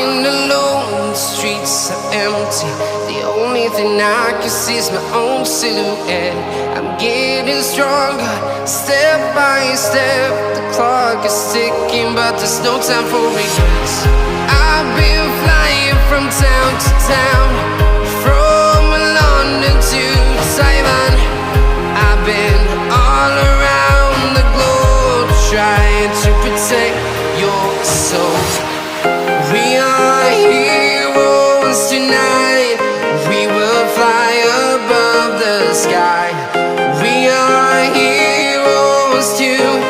walking alone, the streets are empty. The only thing I can see is my own silhouette. I'm getting stronger, step by step. The clock is ticking, but there's no time for regrets. I've been flying from town to town, from London to Taiwan. I've been all around the globe, trying to protect your soul. We are heroes tonight. We will fly above the sky. We are heroes tonight.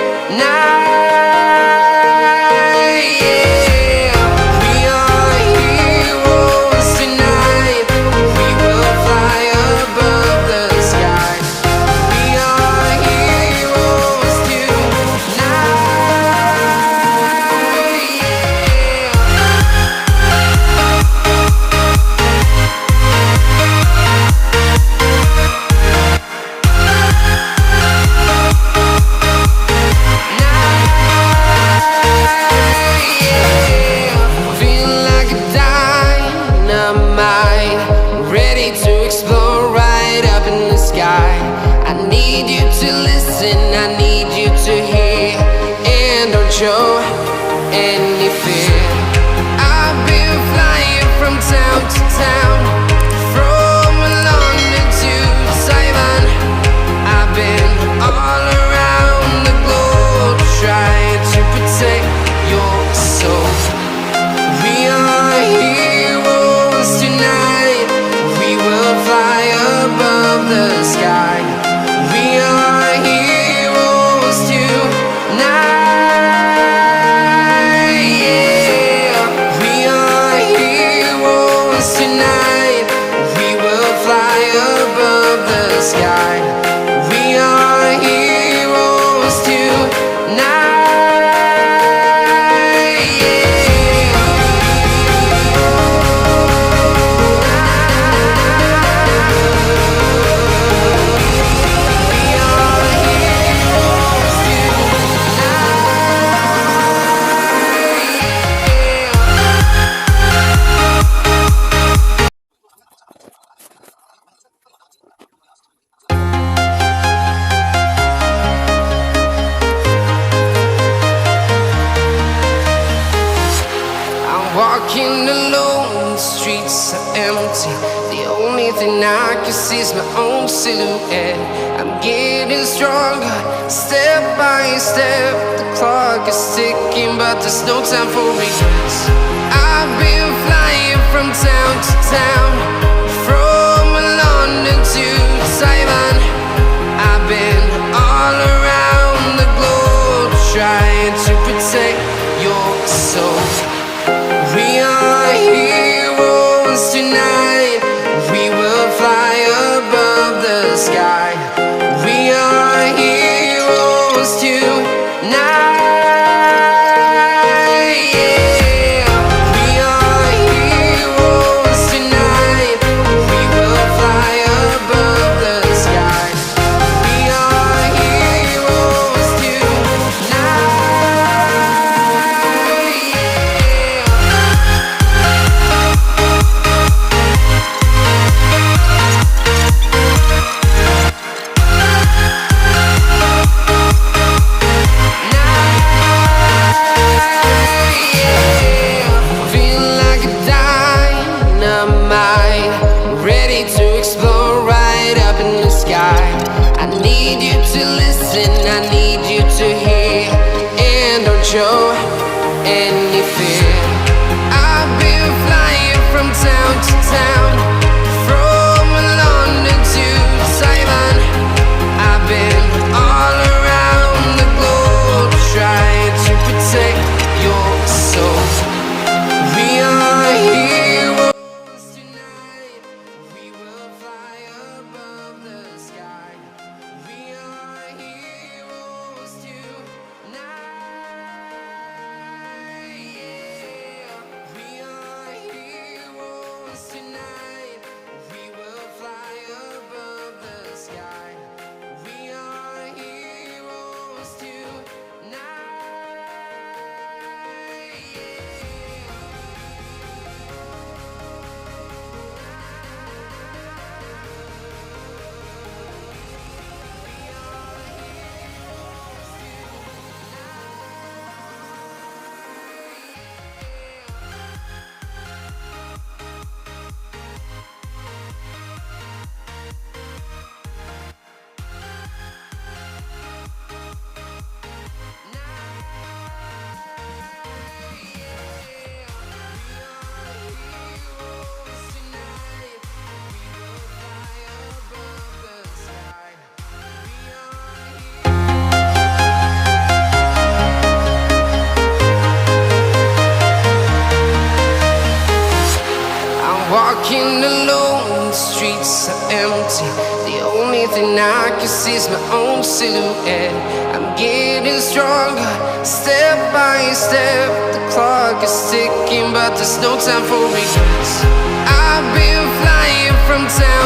Yeah. We are heroes tonight. We will fly above the sky. We are heroes tonight. I need you to hear, and don't show any fear. I've been flying from town to town, from London to Taiwan. I've been all around the globe, trying to protect your soul. We are heroes tonight. We will fly above the sky. We are heroes tonight. Yeah. We are heroes tonight. We will fly above the sky. We are heroes tonight. Walking alone, the streets are empty. The only thing I can see is my own silhouette. I'm getting stronger, step by step. The clock is ticking, but there's no time for regrets. I've been flying from town to town, from London to Taiwan. I've been all around the globe, trying to protect your soul. We are heroes tonight. We will fly above the sky. We are heroes tonight. Yeah. We are heroes tonight. We will fly above the sky. We are heroes tonight. I need you to listen, I need you to hear, and don't show any fear. I've been flying from town to town, from London to Taiwan. I've been all around the globe, trying to protect your soul. We are heroes tonight. We will fly above the sky. We are heroes tonight. thing I can see is my own silhouette. I'm getting stronger, step by step. The clock is ticking, but there's no time for regrets. I've been flying from town